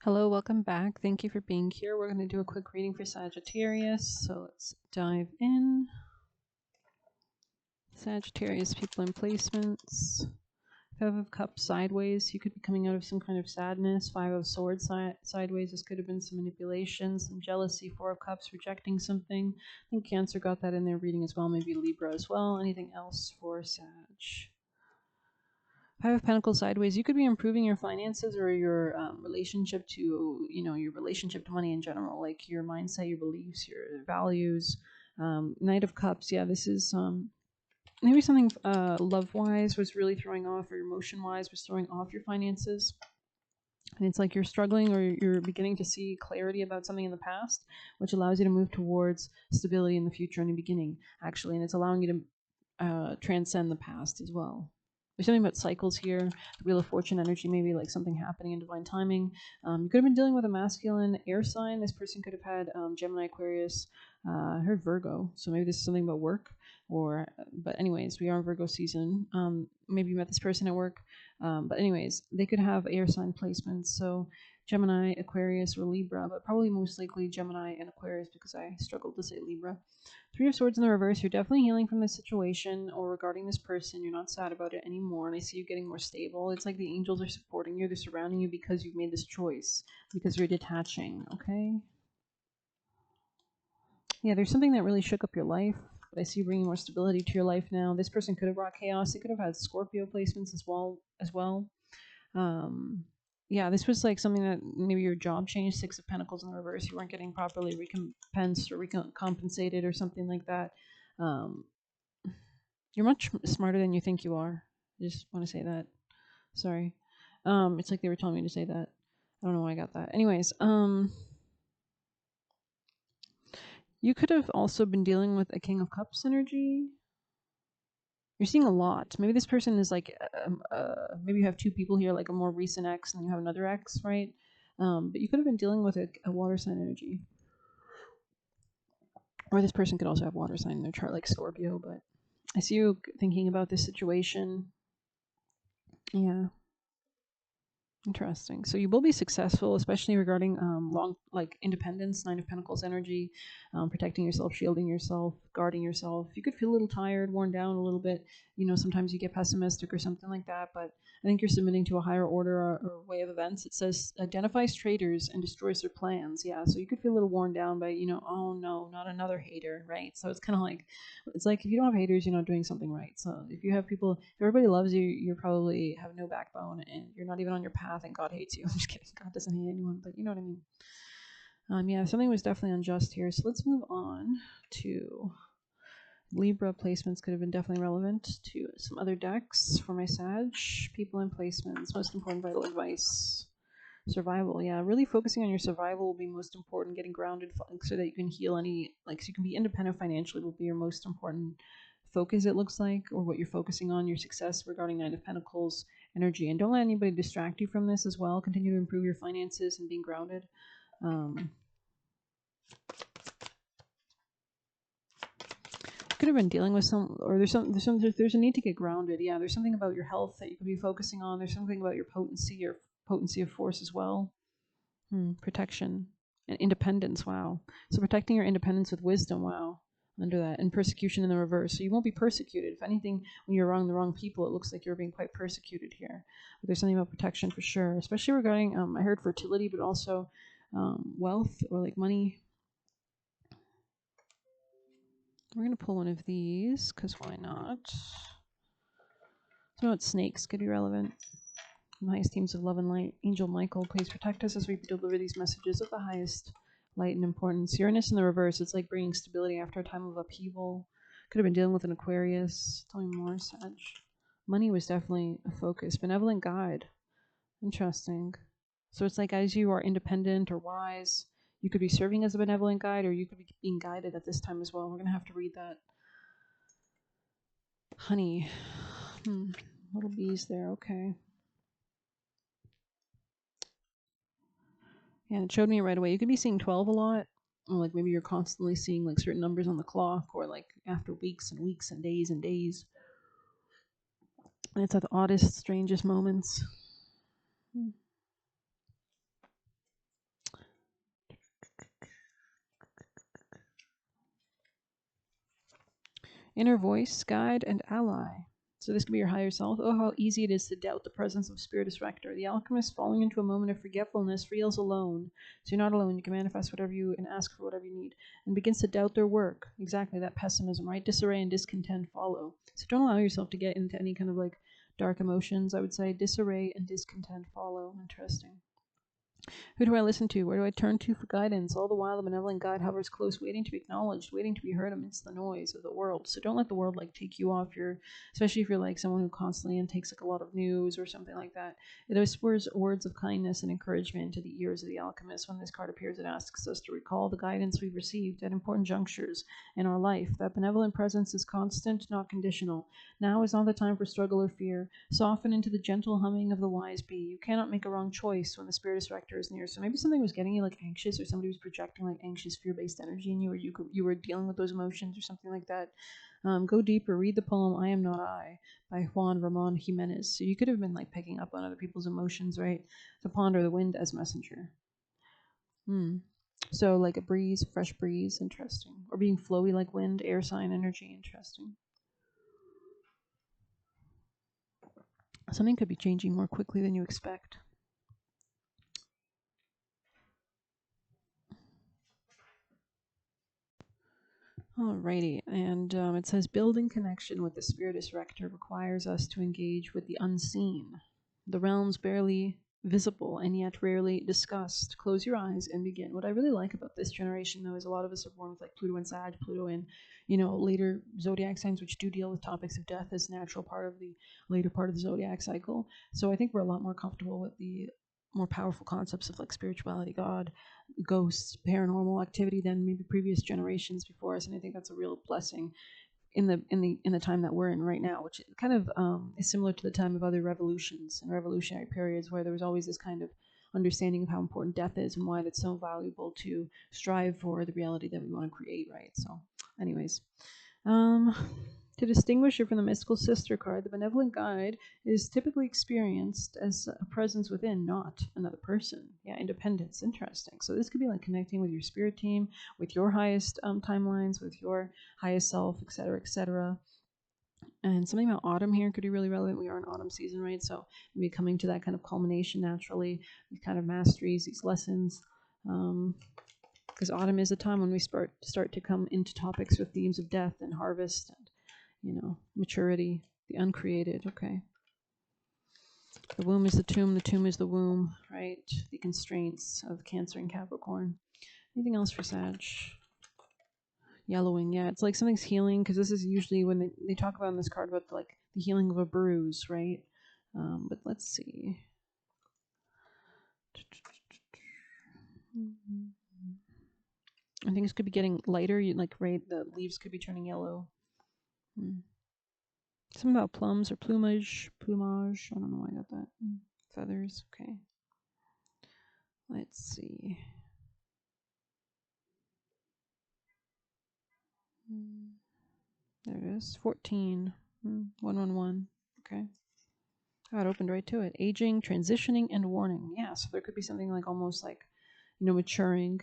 Hello, welcome back. Thank you for being here. We're going to do a quick reading for Sagittarius. So let's dive in. Sagittarius, people and placements. Five of Cups sideways. You could be coming out of some kind of sadness. Five of Swords sideways. This could have been some manipulation, some jealousy. Four of Cups, rejecting something. I think Cancer got that in their reading as well. Maybe Libra as well. Anything else for Sag? Five of Pentacles sideways. You could be improving your finances or your relationship to, your relationship to money in general, like your mindset, your beliefs, your values. Knight of Cups. Yeah, this is maybe something love-wise was really throwing off, or emotion-wise was throwing off your finances. And it's like you're struggling, or you're beginning to see clarity about something in the past, which allows you to move towards stability in the future and the beginning, actually. And it's allowing you to transcend the past as well. There's something about cycles here. The Wheel of Fortune energy, maybe like something happening in divine timing. You could have been dealing with a masculine air sign. This person could have had Gemini, Aquarius. I heard Virgo, so maybe this is something about work. But anyways, we are in Virgo season. Maybe you met this person at work. But anyways, they could have air sign placements. So Gemini, Aquarius, or Libra, but probably most likely Gemini and Aquarius, because I struggled to say Libra. Three of Swords in the reverse. You're definitely healing from this situation or regarding this person. You're not sad about it anymore, and I see you getting more stable. It's like the angels are supporting you. They're surrounding you because you've made this choice, because you're detaching, okay? Yeah, there's something that really shook up your life, but I see you bringing more stability to your life now. This person could have brought chaos. They could have had Scorpio placements as well. Yeah, this was like something that maybe your job changed. Six of Pentacles in the reverse. You weren't getting properly recompensed or recompensated or something like that. You're much smarter than you think you are. I just want to say that. Sorry. It's like they were telling me to say that. I don't know why I got that. Anyways, you could have also been dealing with a King of Cups energy. You're seeing a lot. Maybe this person is like, maybe you have two people here, like a more recent ex, and you have another ex, right? But you could have been dealing with a water sign energy. Or this person could also have water sign in their chart, like Scorpio, but I see you thinking about this situation. Yeah. Interesting. So you will be successful, especially regarding like independence, Nine of Pentacles energy, protecting yourself, shielding yourself, guarding yourself. You could feel a little tired, worn down a little bit. Sometimes you get pessimistic or something like that, but I think you're submitting to a higher order or way of events. It says identifies traitors and destroys their plans. Yeah, so you could feel a little worn down by, oh no, not another hater, right? So it's kind of like, it's like if you don't have haters, you're not doing something right. So if you have people, if everybody loves you, you probably have no backbone and you're not even on your path, and God hates you. I'm just kidding. God doesn't hate anyone, but you know what I mean. Yeah, something was definitely unjust here. So let's move on to Libra placements. Could have been definitely relevant to some other decks for my Sag. People and placements. Most important vital advice. Survival, yeah, really focusing on your survival will be most important. Getting grounded so that you can heal so you can be independent financially will be your most important focus, it looks like, or what you're focusing on, your success regarding Nine of Pentacles energy. And don't let anybody distract you from this as well. Continue to improve your finances and being grounded. Could have been dealing with there's a need to get grounded. Yeah, there's something about your health that you could be focusing on. There's something about your potency of force as well. Protection and independence. Wow. So protecting your independence with wisdom. Wow. Under that, and persecution in the reverse. So you won't be persecuted. If anything, when you're wrong the wrong people, it looks like you're being quite persecuted here. But there's something about protection for sure, especially regarding I heard fertility, but also wealth or like money. We're gonna pull one of these because why not? So snakes could be relevant. The highest teams of love and light. Angel Michael, please protect us as we deliver these messages of the highest light and importance. Uranus in the reverse. It's like bringing stability after a time of upheaval. Could have been dealing with an Aquarius. Tell me more, Sag. Money was definitely a focus. Benevolent guide. Interesting. So it's like as you are independent or wise, you could be serving as a benevolent guide, or you could be being guided at this time as well. We're going to have to read that. Honey. Little bees there. Okay. Yeah, it showed me right away. You could be seeing 12 a lot. Or like maybe you're constantly seeing like certain numbers on the clock, or like after weeks and weeks and days and days. And it's at the oddest, strangest moments. Inner voice, guide, and ally. So this could be your higher self. Oh, how easy it is to doubt the presence of Spiritus Rector. The alchemist, falling into a moment of forgetfulness, feels alone. So you're not alone. You can manifest whatever you and ask for whatever you need, and begins to doubt their work. Exactly, that pessimism, right? Disarray and discontent follow. So don't allow yourself to get into any kind of like dark emotions. I would say disarray and discontent follow. Interesting. Who do I listen to? Where do I turn to for guidance? All the while, the benevolent guide hovers close, waiting to be acknowledged, waiting to be heard amidst the noise of the world. So don't let the world like take you off your, especially if you're like someone who constantly intakes like a lot of news or something like that. It whispers words of kindness and encouragement into the ears of the alchemist. When this card appears, it asks us to recall the guidance we've received at important junctures in our life. That benevolent presence is constant, not conditional. Now is not the time for struggle or fear. Soften into the gentle humming of the wise bee. You cannot make a wrong choice when the Spiritus Rector is near. So maybe something was getting you like anxious, or somebody was projecting like anxious, fear-based energy in you, or you were dealing with those emotions or something like that. Go deeper. Read the poem "I Am Not I" by Juan Ramon Jimenez. So you could have been like picking up on other people's emotions, right? To ponder the wind as messenger. So like a breeze, fresh breeze, interesting. Or being flowy like wind, air sign energy, interesting. Something could be changing more quickly than you expect. Alrighty, and it says building connection with the Spiritus Rector requires us to engage with the unseen, the realms barely visible and yet rarely discussed. Close your eyes and begin. What I really like about this generation, though, is a lot of us are born with like Pluto and Sag, Pluto and later zodiac signs, which do deal with topics of death as natural part of the later part of the zodiac cycle. So I think we're a lot more comfortable with the more powerful concepts of like spirituality, God, ghosts, paranormal activity than maybe previous generations before us, and I think that's a real blessing in the time that we're in right now, which kind of is similar to the time of other revolutions and revolutionary periods where there was always this kind of understanding of how important death is and why that's so valuable to strive for the reality that we want to create, right? So, anyways, to distinguish it from the mystical sister card, the benevolent guide is typically experienced as a presence within, not another person. Yeah, independence. Interesting. So this could be like connecting with your spirit team, with your highest timelines, with your highest self, etc., etc. And something about autumn here could be really relevant. We are in autumn season, right? So maybe coming to that kind of culmination naturally, these kind of masteries, these lessons. Because autumn is a time when we start to come into topics with themes of death and harvest and maturity, the uncreated. Okay. The womb is the tomb is the womb, right? The constraints of Cancer and Capricorn. Anything else for Sag? Yellowing, yeah. It's like something's healing, because this is usually when they talk about in this card about like the healing of a bruise, right? But let's see. I think this could be getting lighter. Right, the leaves could be turning yellow. Something about plums or plumage. I don't know why I got that. Feathers. Okay. Let's see. There it is. 14. 111. Okay. Oh, it opened right to it. Aging, transitioning, and warning. Yeah, so there could be something like almost like, maturing,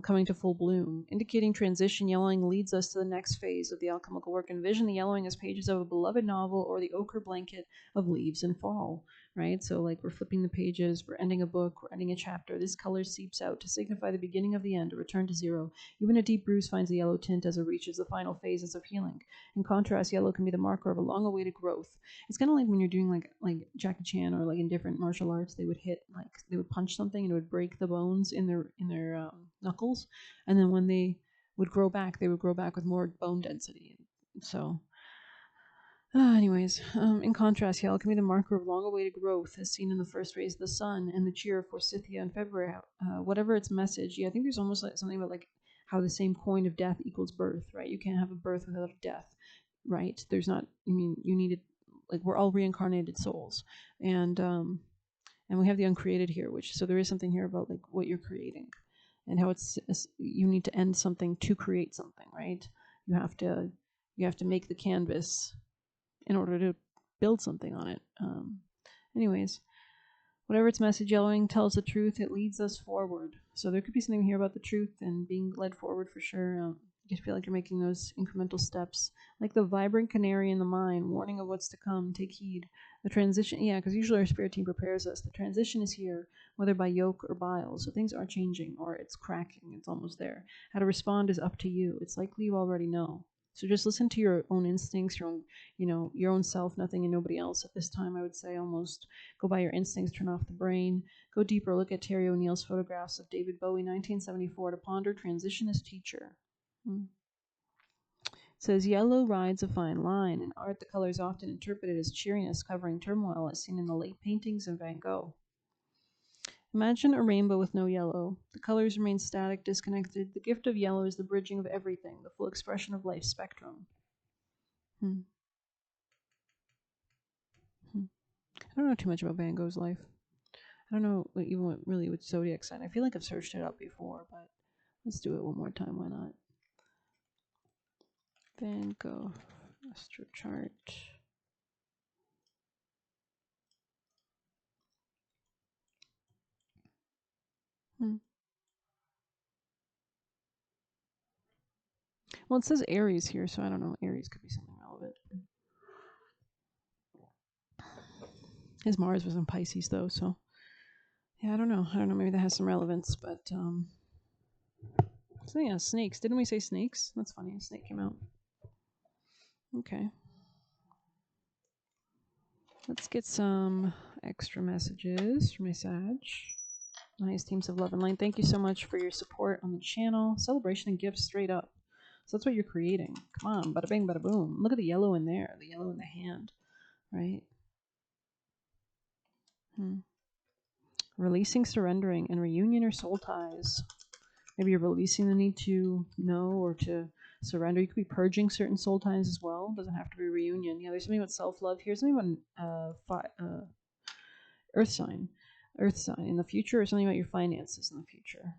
coming to full bloom. Indicating transition, yellowing leads us to the next phase of the alchemical work. Envision the yellowing as pages of a beloved novel or the ochre blanket of leaves in fall, right? So like we're flipping the pages, we're ending a book, we're ending a chapter. This color seeps out to signify the beginning of the end, a return to zero. Even a deep bruise finds the yellow tint as it reaches the final phases of healing. In contrast, yellow can be the marker of a long-awaited growth. It's kind of like when you're doing like Jackie Chan, or like in different martial arts, they would punch something and it would break the bones in their knuckles, and then when they would grow back, they would grow back with more bone density. So, anyways, in contrast, yellow can be the marker of long-awaited growth, as seen in the first rays of the sun and the cheer of Forsythia in February. Whatever its message, yeah, I think there's almost like something about like how the same coin of death equals birth, right? You can't have a birth without a death, right? There's not. I mean, you need it. Like we're all reincarnated souls, and we have the uncreated here, which so there is something here about like what you're creating, and how it's you need to end something to create something, right? You have to make the canvas in order to build something on it. Anyways, whatever its message, yellowing tells the truth. It leads us forward. So there could be something here about the truth and being led forward for sure. You feel like you're making those incremental steps. Like the vibrant canary in the mine, warning of what's to come. Take heed. The transition, yeah, because usually our spirit team prepares us. The transition is here, whether by yoke or bile. So things are changing, or it's cracking. It's almost there. How to respond is up to you. It's likely you already know. So just listen to your own instincts, your own, your own self, nothing and nobody else at this time. I would say almost go by your instincts, turn off the brain, go deeper. Look at Terry O'Neill's photographs of David Bowie, 1974, to ponder transition as teacher. It says yellow rides a fine line. In art, the color is often interpreted as cheeriness covering turmoil, as seen in the late paintings of Van Gogh. Imagine a rainbow with no yellow. The colors remain static, disconnected. The gift of yellow is the bridging of everything, the full expression of life's spectrum. I don't know too much about Van Gogh's life. I don't know even really with zodiac sign. I feel like I've searched it up before, but let's do it one more time. Why not? Van Gogh astro chart. Well, it says Aries here, so I don't know. Aries could be something relevant. His Mars was in Pisces, though, so yeah, I don't know. Maybe that has some relevance, but so yeah, snakes. Didn't we say snakes? That's funny. A snake came out. Okay. Let's get some extra messages from my Sag. Nice teams of love and light. Thank you so much for your support on the channel. Celebration and gifts straight up. So that's what you're creating. Come on, bada bing, bada boom. Look at the yellow in there, the yellow in the hand, right? Releasing, surrendering, and reunion or soul ties. Maybe you're releasing the need to know or to surrender. You could be purging certain soul ties as well. It doesn't have to be reunion. Yeah, there's something about self-love here. Something about earth sign in the future, or something about your finances in the future.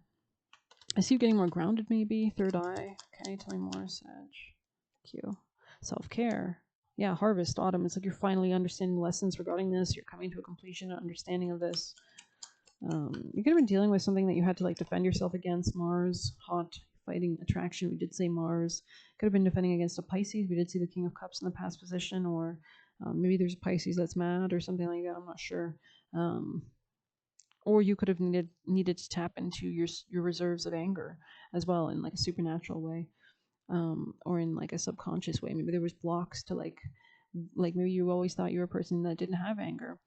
I see you getting more grounded, maybe. Third eye. Okay, tell me more, Sag. Thank you. Self-care. Yeah, harvest, autumn. It's like you're finally understanding lessons regarding this. You're coming to a completion and understanding of this. You could have been dealing with something that you had to like defend yourself against. Mars, hot, fighting, attraction. We did say Mars. Could have been defending against a Pisces. We did see the King of Cups in the past position, or maybe there's a Pisces that's mad or something like that. I'm not sure. Or you could have needed to tap into your reserves of anger as well in like a supernatural way, or in like a subconscious way. Maybe there was blocks to like maybe you always thought you were a person that didn't have anger.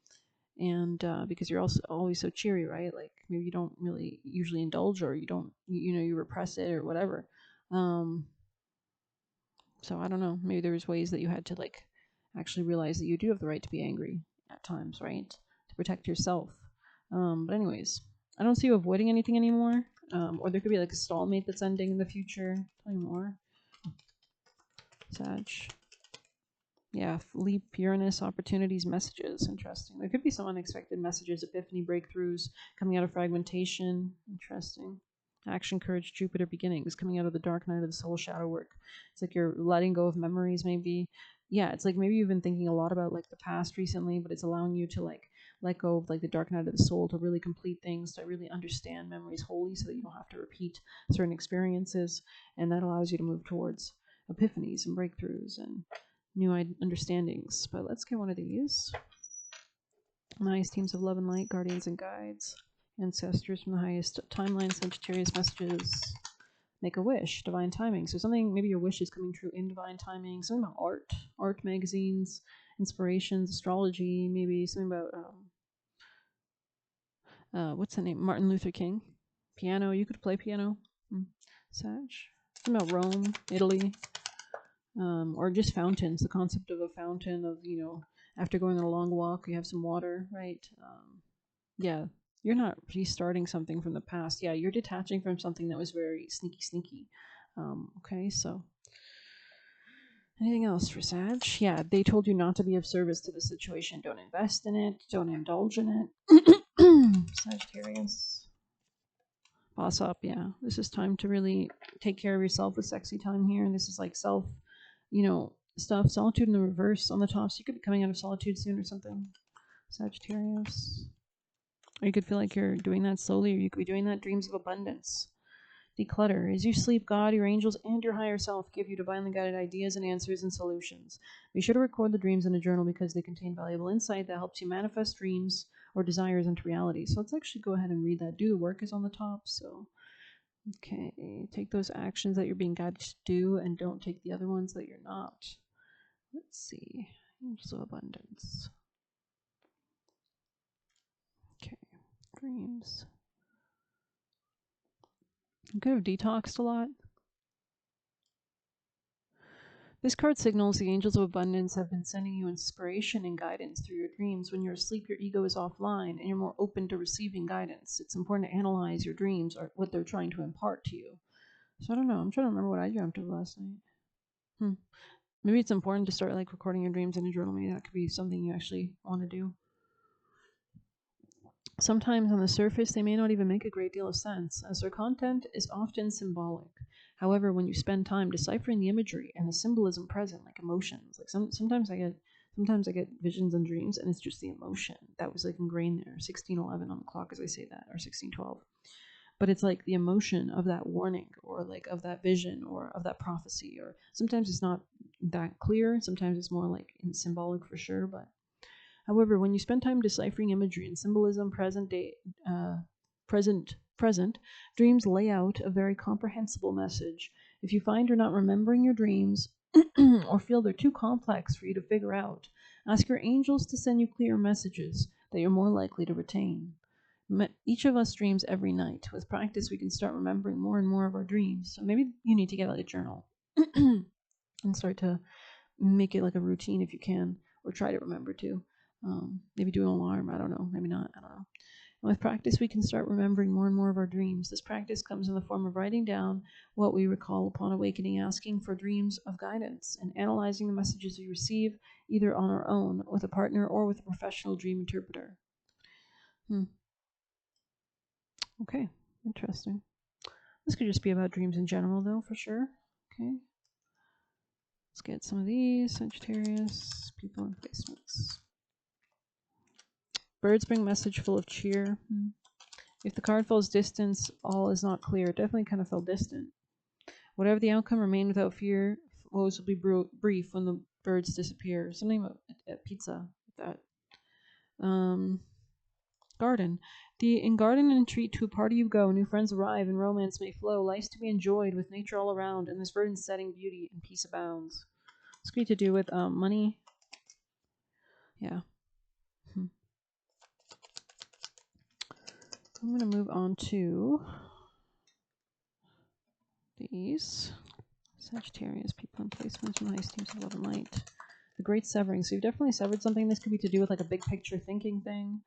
And because you're also always so cheery, right? Like maybe you don't really usually indulge, or you don't, you repress it or whatever. So I don't know. Maybe there was ways that you had to like actually realize that you do have the right to be angry at times, right? To protect yourself. But anyways, I don't see you avoiding anything anymore. Or there could be like a stallmate that's ending in the future. Tell me more. Sag. Yeah, leap, Uranus, opportunities, messages. Interesting. There could be some unexpected messages, epiphany, breakthroughs coming out of fragmentation. Interesting. Action, courage, Jupiter, beginnings coming out of the dark night of the soul shadow work. It's like you're letting go of memories, maybe. Yeah, it's like maybe you've been thinking a lot about like the past recently, but it's allowing you to like let go of like the dark night of the soul to really complete things, to really understand memories wholly, so that you don't have to repeat certain experiences, and that allows you to move towards epiphanies and breakthroughs and new understandings. But let's get one of these. Nice teams of love and light, guardians and guides, ancestors from the highest timeline, Sagittarius messages. Make a wish, divine timing. So something, maybe your wish is coming true in divine timing. Something about art magazines, inspirations, astrology. Maybe something about what's the name? Martin Luther King. Piano. You could play piano. Sag. Something about Rome, Italy. Or just fountains, the concept of a fountain of, after going on a long walk, you have some water, right? Yeah, you're not restarting something from the past. Yeah, you're detaching from something that was very sneaky. Okay, so anything else for Sag? Yeah, they told you not to be of service to the situation. Don't invest in it. Don't indulge in it. Sagittarius. Boss up, yeah. This is time to really take care of yourself with sexy time here. And this is like self, stuff. Solitude in the reverse on the top. So you could be coming out of solitude soon or something. Sagittarius. Or you could feel like you're doing that slowly, or you could be doing that. Dreams of abundance. Declutter. As you sleep, God, your angels, and your higher self give you divinely guided ideas and answers and solutions. Be sure to record the dreams in a journal because they contain valuable insight that helps you manifest dreams or desires into reality. So let's actually go ahead and read that. Do the work is on the top. So, okay, take those actions that you're being guided to do and don't take the other ones that you're not. Let's see. Angels of Abundance. Okay, dreams. You could have detoxed a lot. This card signals the angels of abundance have been sending you inspiration and guidance through your dreams. When you're asleep, your ego is offline and you're more open to receiving guidance. It's important to analyze your dreams or what they're trying to impart to you. So I don't know. I'm trying to remember what I dreamt of last night. Maybe it's important to start like recording your dreams in a journal. Maybe that could be something you actually want to do. Sometimes on the surface, they may not even make a great deal of sense, as their content is often symbolic. However, when you spend time deciphering the imagery and the symbolism present, like emotions, like sometimes I get visions and dreams, and it's just the emotion that was like ingrained there. 1611 on the clock, as I say that, or 1612. But it's like the emotion of that warning, or like of that vision, or of that prophecy. Or sometimes it's not that clear. Sometimes it's more like symbolic for sure, but. However, when you spend time deciphering imagery and symbolism, present, dreams lay out a very comprehensible message. If you find you're not remembering your dreams or feel they're too complex for you to figure out, ask your angels to send you clear messages that you're more likely to retain. Each of us dreams every night. With practice, we can start remembering more and more of our dreams. So maybe you need to get like a journal and start to make it like a routine if you can, or try to remember to. Maybe do an alarm. I don't know. Maybe not. I don't know. And with practice, we can start remembering more and more of our dreams. This practice comes in the form of writing down what we recall upon awakening, asking for dreams of guidance, and analyzing the messages we receive, either on our own, with a partner, or with a professional dream interpreter. Okay, interesting. This could just be about dreams in general, though, for sure. Okay. Let's get some of these. Sagittarius, people and placements. Birds bring message full of cheer. If the card feels distance, all is not clear. It definitely kind of felt distant. Whatever the outcome, remain without fear. Woes will be brief when the birds disappear. Something about pizza. That. Garden. In garden and treat to a party you go. New friends arrive and romance may flow. Life's to be enjoyed with nature all around. And this verdant setting, beauty and peace abounds. It's great to do with money. Yeah. I'm going to move on to these Sagittarius people and placements from nice teams of love and light. The great severing. So you've definitely severed something. This could be to do with like a big picture thinking thing.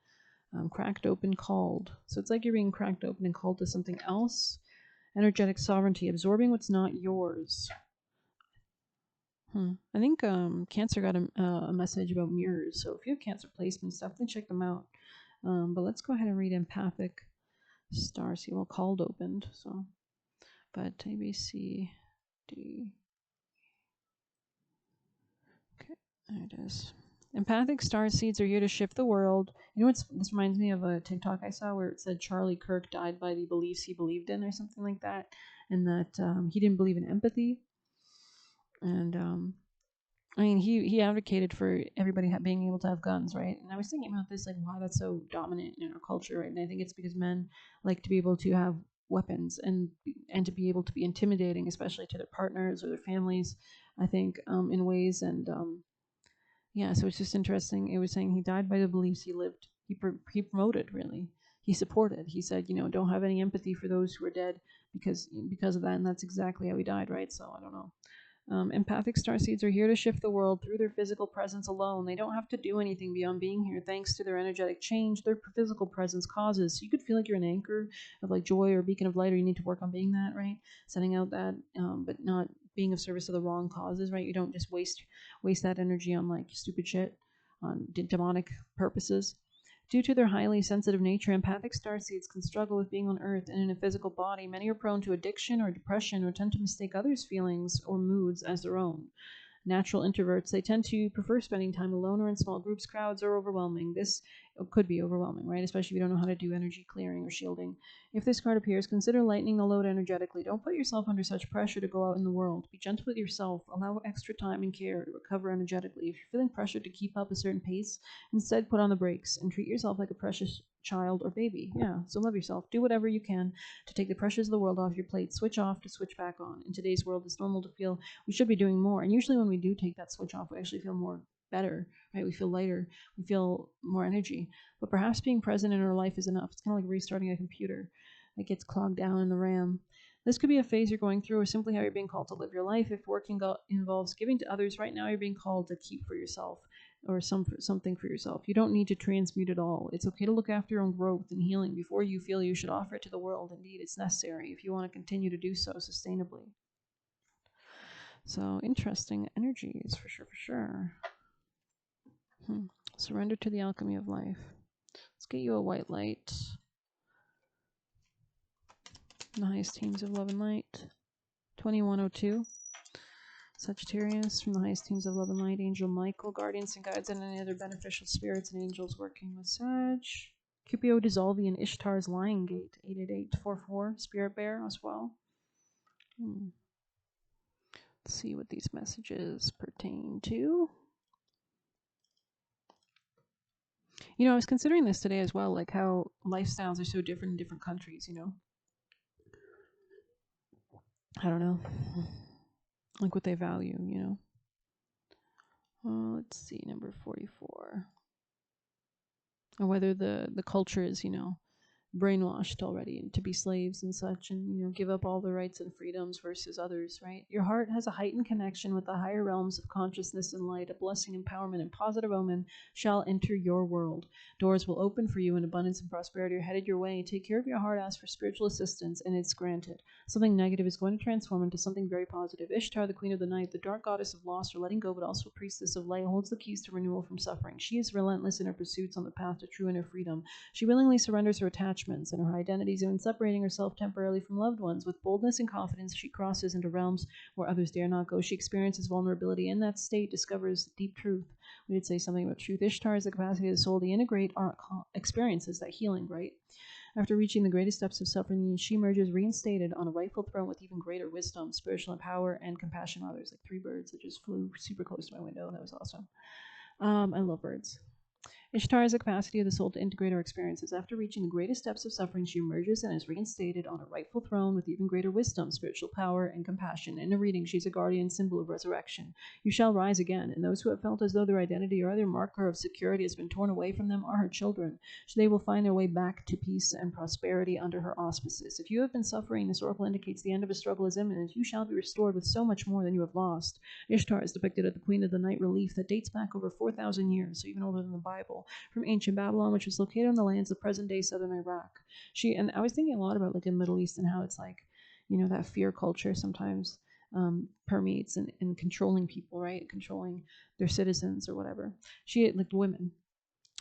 Cracked open, called. So it's like you're being cracked open and called to something else. Energetic sovereignty, absorbing what's not yours. I think Cancer got a message about mirrors. So if you have Cancer placements, definitely check them out. But let's go ahead and read empathic star. See, well, called opened. So, but A, B, C, D. Okay, there it is. Empathic star seeds are here to shift the world. You know what's this reminds me of a TikTok I saw where it said Charlie Kirk died by the beliefs he believed in, or something like that, and that he didn't believe in empathy. And I mean, he advocated for everybody being able to have guns, right? And I was thinking about this, like, why that's so dominant in our culture, right? And I think it's because men like to be able to have weapons and to be able to be intimidating, especially to their partners or their families. I think in ways, and yeah. So it's just interesting. It was saying he died by the beliefs he lived. He promoted, really. He supported. He said, don't have any empathy for those who are dead because of that, and that's exactly how he died, right? So I don't know. Empathic starseeds are here to shift the world through their physical presence alone. They don't have to do anything beyond being here thanks to their energetic change their physical presence causes. So you could feel like you're an anchor of like joy or beacon of light, or you need to work on being that, right? Sending out that, but not being of service to the wrong causes, right? You don't just waste that energy on like stupid shit, on demonic purposes. Due to their highly sensitive nature, empathic starseeds can struggle with being on Earth and in a physical body. Many are prone to addiction or depression, or tend to mistake others' feelings or moods as their own. Natural introverts, they tend to prefer spending time alone or in small groups. Crowds are overwhelming. This could be overwhelming, right? Especially if you don't know how to do energy clearing or shielding. If this card appears, consider lightening the load energetically. Don't put yourself under such pressure to go out in the world. Be gentle with yourself. Allow extra time and care to recover energetically. If you're feeling pressured to keep up a certain pace, instead put on the brakes and treat yourself like a precious child or baby. Yeah, so love yourself. Do whatever you can to take the pressures of the world off your plate. Switch off to switch back on. In today's world, it's normal to feel we should be doing more. And usually when we do take that switch off, we actually feel more better, right? We feel lighter. We feel more energy. But perhaps being present in our life is enough. It's kind of like restarting a computer that gets clogged down in the RAM. This could be a phase you're going through or simply how you're being called to live your life. If work involves giving to others, right now you're being called to keep for yourself or something for yourself. You don't need to transmute it all. It's okay to look after your own growth and healing before you feel you should offer it to the world. Indeed, it's necessary if you want to continue to do so sustainably. So interesting energies for sure. Surrender to the alchemy of life. Let's get you a white light. The highest teams of love and light. 2102. Sagittarius from the highest teams of love and light. Angel Michael, guardians and guides, and any other beneficial spirits and angels working with Sag. Cupido dissolving in Ishtar's lying gate. 88844. Spirit bear as well. Let's see what these messages pertain to. You know, I was considering this today as well, like how lifestyles are so different in different countries, you know? I don't know. Like what they value, you know? Let's see, number 44. Or whether the culture is, you know, brainwashed already and to be slaves and such, and you know, give up all the rights and freedoms versus others, right? Your heart has a heightened connection with the higher realms of consciousness and light. A blessing, empowerment, and positive omen shall enter your world. Doors will open for you, and abundance and prosperity are headed your way. Take care of your heart, ask for spiritual assistance, and it's granted. Something negative is going to transform into something very positive. Ishtar, the queen of the night, the dark goddess of loss or letting go, but also a priestess of light, holds the keys to renewal from suffering. She is relentless in her pursuits on the path to true inner freedom. She willingly surrenders her attachments and her identities, even separating herself temporarily from loved ones. With boldness and confidence, she crosses into realms where others dare not go. She experiences vulnerability. In that state, discovers deep truth. We did say something about truth. Ishtar is the capacity of the soul to integrate our experiences, that healing, right? After reaching the greatest depths of suffering, she emerges reinstated on a rightful throne with even greater wisdom, spiritual power, and compassion on others. Like 3 birds that just flew super close to my window. That was awesome. I love birds. Ishtar has the capacity of the soul to integrate our experiences. After reaching the greatest depths of suffering, she emerges and is reinstated on a rightful throne with even greater wisdom, spiritual power, and compassion. In a reading, she's a guardian symbol of resurrection. You shall rise again, and those who have felt as though their identity or other marker of security has been torn away from them are her children. So they will find their way back to peace and prosperity under her auspices. If you have been suffering, this oracle indicates the end of a struggle is imminent. You shall be restored with so much more than you have lost. Ishtar is depicted as the queen of the night relief that dates back over 4,000 years, so even older than the Bible, from ancient Babylon, which was located on the lands of present-day southern Iraq. And I was thinking a lot about like in Middle East and how it's like, you know, that fear culture sometimes permeates in controlling people, right? Controlling their citizens or whatever. She like women.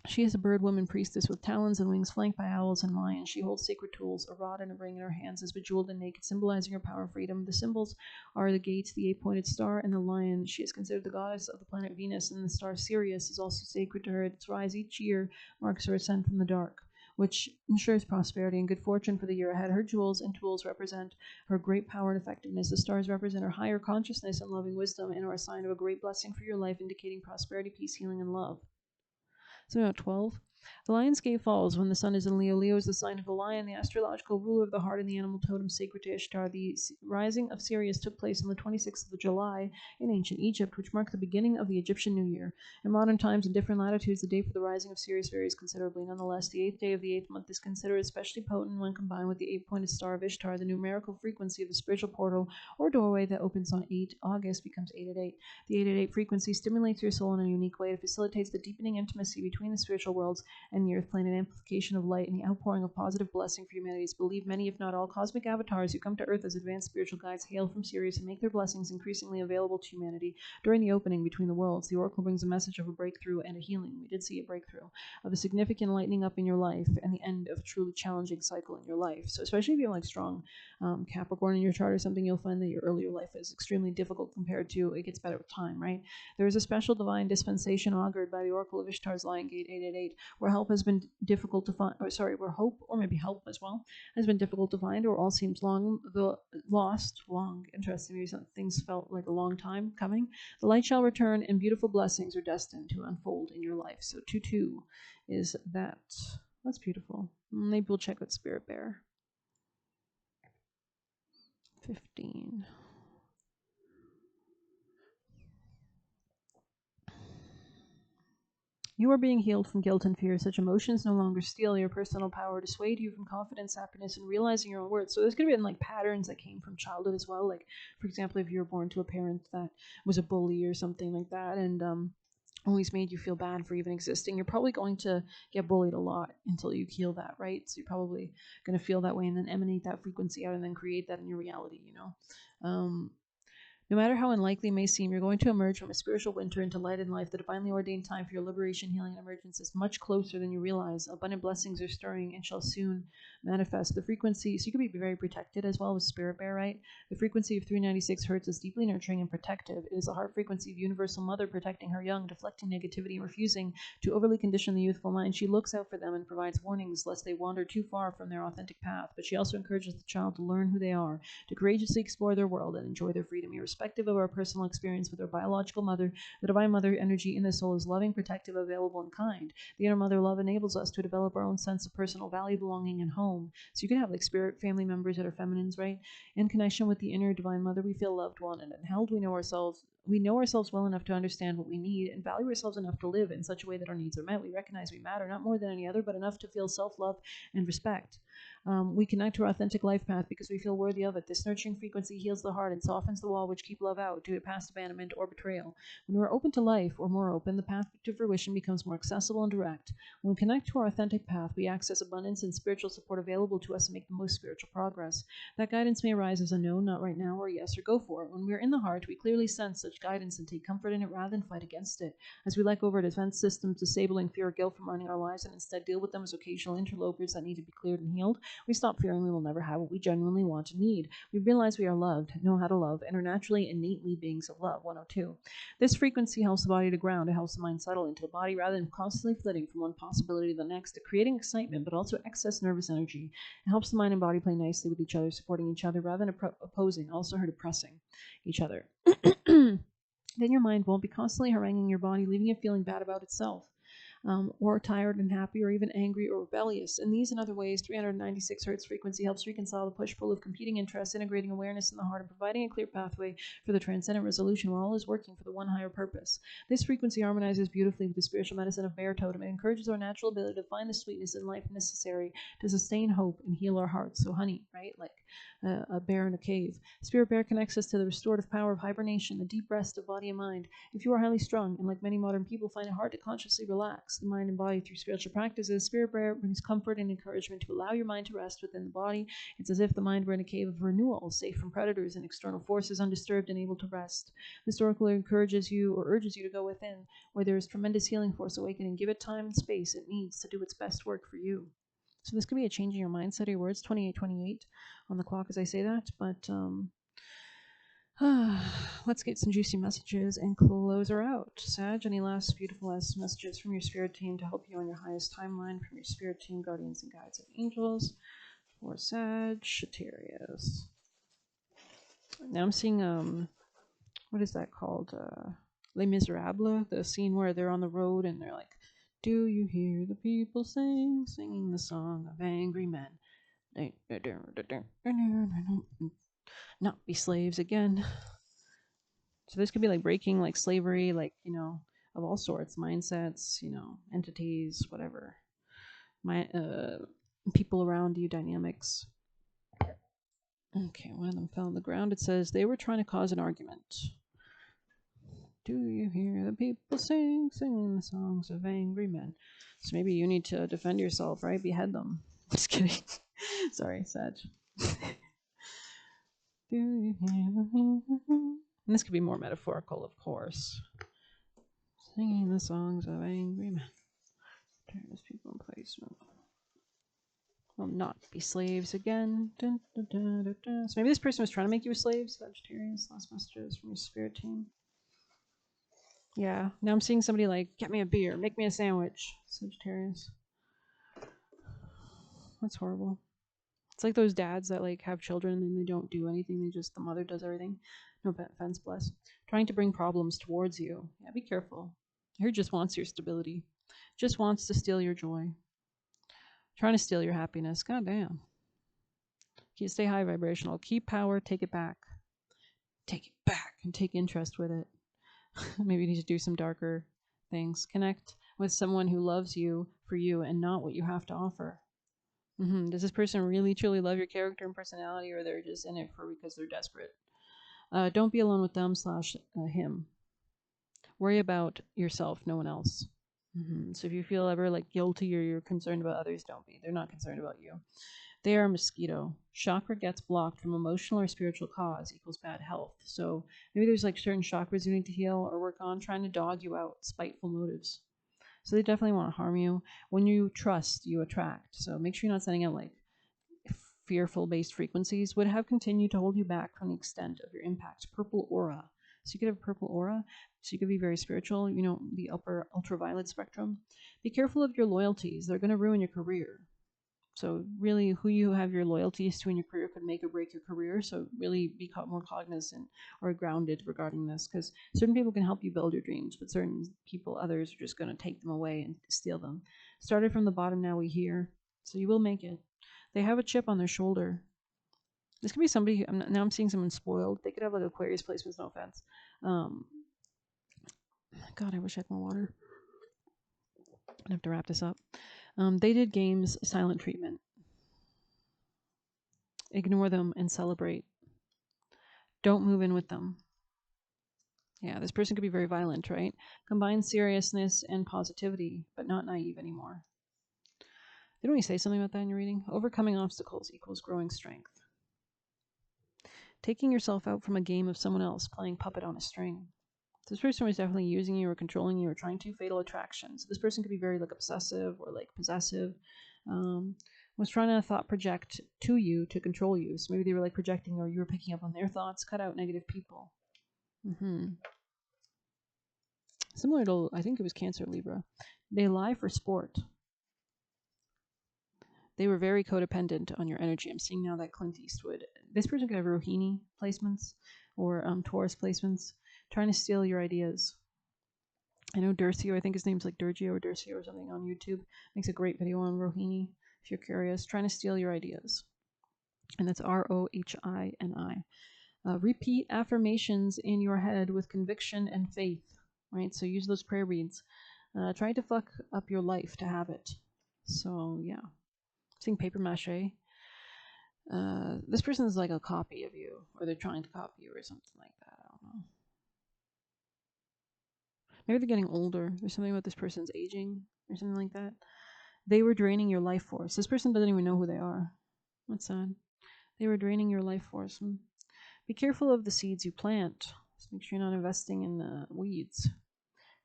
She is a bird woman priestess with talons and wings flanked by owls and lions. She holds sacred tools. A rod and a ring in her hands is bejeweled and naked, symbolizing her power and freedom. The symbols are the gates, the 8-pointed star, and the lion. She is considered the goddess of the planet Venus, and the star Sirius is also sacred to her. Its rise each year marks her ascent from the dark, which ensures prosperity and good fortune for the year ahead. Her jewels and tools represent her great power and effectiveness. The stars represent her higher consciousness and loving wisdom, and are a sign of a great blessing for your life, indicating prosperity, peace, healing, and love. So now 12. The lion's gate falls when the sun is in Leo. Leo is the sign of the lion, the astrological ruler of the heart and the animal totem sacred to Ishtar. The rising of Sirius took place on the 26th of July in ancient Egypt, which marked the beginning of the Egyptian New Year. In modern times, in different latitudes, the date for the rising of Sirius varies considerably. Nonetheless, the 8th day of the 8th month is considered especially potent when combined with the 8-pointed star of Ishtar. The numerical frequency of the spiritual portal or doorway that opens on 8 August becomes 888. The 888 frequency stimulates your soul in a unique way. It facilitates the deepening intimacy between the spiritual worlds and the earth plane, an amplification of light and the outpouring of positive blessing for humanity. It's believed many, if not all, cosmic avatars who come to earth as advanced spiritual guides hail from Sirius and make their blessings increasingly available to humanity during the opening between the worlds. The oracle brings a message of a breakthrough and a healing. We did see a breakthrough of a significant lightening up in your life and the end of a truly challenging cycle in your life. So especially if you have like strong Capricorn in your chart or something, you'll find that your earlier life is extremely difficult compared to it gets better with time, right? There is a special divine dispensation augured by the oracle of Ishtar's Lion Gate 888, where help has been difficult to find, or sorry, where hope or maybe help as well has been difficult to find, or all seems long. Interesting. Maybe some things felt like a long time coming. The light shall return, and beautiful blessings are destined to unfold in your life. So 2-2 is that. That's beautiful. Maybe we'll check with Spirit Bear. 15. You are being healed from guilt and fear. Such emotions no longer steal your personal power, dissuade you from confidence, happiness, and realizing your own worth. So there's going to be like patterns that came from childhood as well. Like, for example, if you were born to a parent that was a bully or something like that, and always made you feel bad for even existing, you're probably going to get bullied a lot until you heal that, right? So you're probably going to feel that way and then emanate that frequency out and then create that in your reality, you know? No matter how unlikely it may seem, you're going to emerge from a spiritual winter into light and life. The divinely ordained time for your liberation, healing, and emergence is much closer than you realize. Abundant blessings are stirring and shall soon manifest. The frequency, so you can be very protected as well with Spirit Bear, right? The frequency of 396 hertz is deeply nurturing and protective. It is the heart frequency of Universal Mother protecting her young, deflecting negativity, and refusing to overly condition the youthful mind. She looks out for them and provides warnings lest they wander too far from their authentic path. But she also encourages the child to learn who they are, to courageously explore their world and enjoy their freedom. Irrespective of our personal experience with our biological mother, the divine mother energy in the soul is loving, protective, available, and kind. The inner mother love enables us to develop our own sense of personal value, belonging, and home. So you can have like spirit family members that are feminines, right? In connection with the inner divine mother, we feel loved, wanted, and held. We know ourselves well enough to understand what we need and value ourselves enough to live in such a way that our needs are met. We recognize we matter, not more than any other, but enough to feel self-love and respect. We connect to our authentic life path because we feel worthy of it. This nurturing frequency heals the heart and softens the wall which keep love out due to past abandonment or betrayal. When we're open to life, or more open, the path to fruition becomes more accessible and direct. When we connect to our authentic path, we access abundance and spiritual support available to us to make the most spiritual progress. That guidance may arise as a no, not right now, or yes, or go for it. When we're in the heart, we clearly sense such guidance and take comfort in it rather than fight against it. As we let go of our defense systems, disabling fear or guilt from running our lives, and instead deal with them as occasional interlopers that need to be cleared and healed, we stop fearing we will never have what we genuinely want and need. We realize we are loved, know how to love, and are naturally innately beings of love. 102. This frequency helps the body to ground. It helps the mind settle into the body rather than constantly flitting from one possibility to the next, creating excitement but also excess nervous energy. It helps the mind and body play nicely with each other, supporting each other rather than opposing, also her depressing each other. Then your mind won't be constantly haranguing your body, leaving it feeling bad about itself. Or tired and happy, or even angry or rebellious. In these and other ways, 396 hertz frequency helps reconcile the push-pull of competing interests, integrating awareness in the heart, and providing a clear pathway for the transcendent resolution where all is working for the one higher purpose. This frequency harmonizes beautifully with the spiritual medicine of Bear Totem. It encourages our natural ability to find the sweetness in life necessary to sustain hope and heal our hearts. So honey, right? Like a bear in a cave. Spirit Bear connects us to the restorative power of hibernation, the deep rest of body and mind. If you are highly strung, and like many modern people find it hard to consciously relax the mind and body through spiritual practices, Spirit Bear brings comfort and encouragement to allow your mind to rest within the body. It's as if the mind were in a cave of renewal, safe from predators and external forces, undisturbed and able to rest. This oracle encourages you or urges you to go within, where there is tremendous healing force awakening. Give it time and space it needs to do its best work for you. So this could be a change in your mindset or your words. 2828 on the clock as I say that, but let's get some juicy messages and close her out. Sag, any last beautiful last messages from your spirit team to help you on your highest timeline from your spirit team, guardians and guides and angels for Sagittarius? Now I'm seeing what is that called? Les Miserables, the scene where they're on the road and they're like, do you hear the people singing the song of angry men? Not be slaves again. So this could be like breaking like slavery, like, you know, of all sorts, mindsets, you know, entities, whatever. People around you, dynamics. Okay, one of them fell on the ground. It says they were trying to cause an argument. Do you hear the people singing the songs of angry men? So maybe you need to defend yourself, right? Behead them. Just kidding. Sorry, Sag. Do you hear the... And this could be more metaphorical, of course. Singing the songs of angry men. Turns people in place. Will not be slaves again. Dun, dun, dun, dun, dun. So maybe this person was trying to make you a slave, Sagittarius. Last messages from your spirit team. Yeah. Now I'm seeing somebody like, get me a beer, make me a sandwich. Sagittarius. That's horrible. It's like those dads that like have children and they don't do anything. They just, the mother does everything. No offense, bless. Trying to bring problems towards you. Yeah, be careful. He just wants your stability. Just wants to steal your joy. Trying to steal your happiness. God damn. Stay high vibrational. Keep power. Take it back. Take it back and take interest with it. Maybe you need to do some darker things. Connect with someone who loves you for you and not what you have to offer. Does this person really truly love your character and personality, or they're just in it for because they're desperate? Don't be alone with them slash him. Worry about yourself, no one else. So if you feel ever like guilty or you're concerned about others, don't be. They're not concerned about you. They are a mosquito. Chakra gets blocked from emotional or spiritual cause equals bad health. So maybe there's like certain chakras you need to heal or work on, trying to dog you out, spiteful motives. So they definitely want to harm you. When you trust, you attract. So make sure you're not sending out like fearful based frequencies would have continued to hold you back from the extent of your impact. Purple aura. So you could have purple aura. So you could be very spiritual, the upper ultraviolet spectrum. Be careful of your loyalties. They're going to ruin your career. So really, who you have your loyalties to in your career could make or break your career. So really be more cognizant or grounded regarding this, because certain people can help you build your dreams, but certain people, others, are just going to take them away and steal them. Started from the bottom, now we here. So you will make it. They have a chip on their shoulder. This could be somebody. Now I'm seeing someone spoiled. They could have like Aquarius placements. No offense. God, I wish I had more water. I have to wrap this up. They did games silent treatment. Ignore them and celebrate. Don't move in with them. Yeah, this person could be very violent, right? Combine seriousness and positivity, but not naive anymore. Didn't we say something about that in your reading? Overcoming obstacles equals growing strength. Taking yourself out from a game of someone else, playing puppet on a string. This person was definitely using you or controlling you or trying to. Fatal attraction. So this person could be very like obsessive or like possessive. Was trying to thought project to you to control you. So maybe they were like projecting or you were picking up on their thoughts. Cut out negative people. Similar to, I think it was Cancer Libra. They lie for sport. They were very codependent on your energy. I'm seeing now that Clint Eastwood. This person could have Rohini placements or Taurus placements, trying to steal your ideas. I know Durcio, I think his name's like Durgio or Durcio or something on YouTube, makes a great video on Rohini if you're curious, trying to steal your ideas. And that's Rohini. Repeat affirmations in your head with conviction and faith, right? So use those prayer beads. Try to fuck up your life to have it. So, yeah. Seeing paper mache. This person is like a copy of you, or they're trying to copy you or something like that. I don't know. Maybe they're getting older. There's something about this person's aging or something like that. They were draining your life force. This person doesn't even know who they are. That's sad. They were draining your life force. Be careful of the seeds you plant. Just make sure you're not investing in weeds.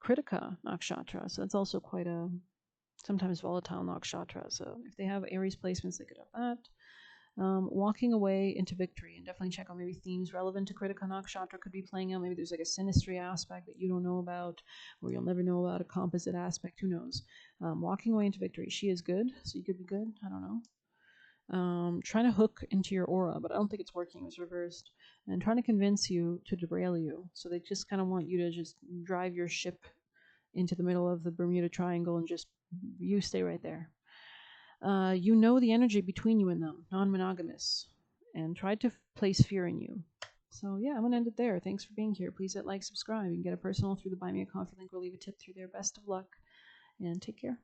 Kritika nakshatra. So that's also quite a sometimes volatile nakshatra. So if they have Aries placements, they could have that. Walking away into victory, and definitely check out maybe themes relevant to Kritika nakshatra could be playing out. Maybe there's like a synastry aspect that you don't know about, or you'll never know about a composite aspect. Who knows? Walking away into victory. She is good, so you could be good. I don't know. Trying to hook into your aura, but I don't think it's working. It was reversed. And trying to convince you to derail you. So they just kind of want you to just drive your ship into the middle of the Bermuda Triangle and just you stay right there. You know the energy between you and them, non-monogamous, and tried to place fear in you. So yeah, I'm going to end it there. Thanks for being here. Please hit like, subscribe. You can get a personal through the Buy Me a Coffee link or leave a tip through there. Best of luck, and take care.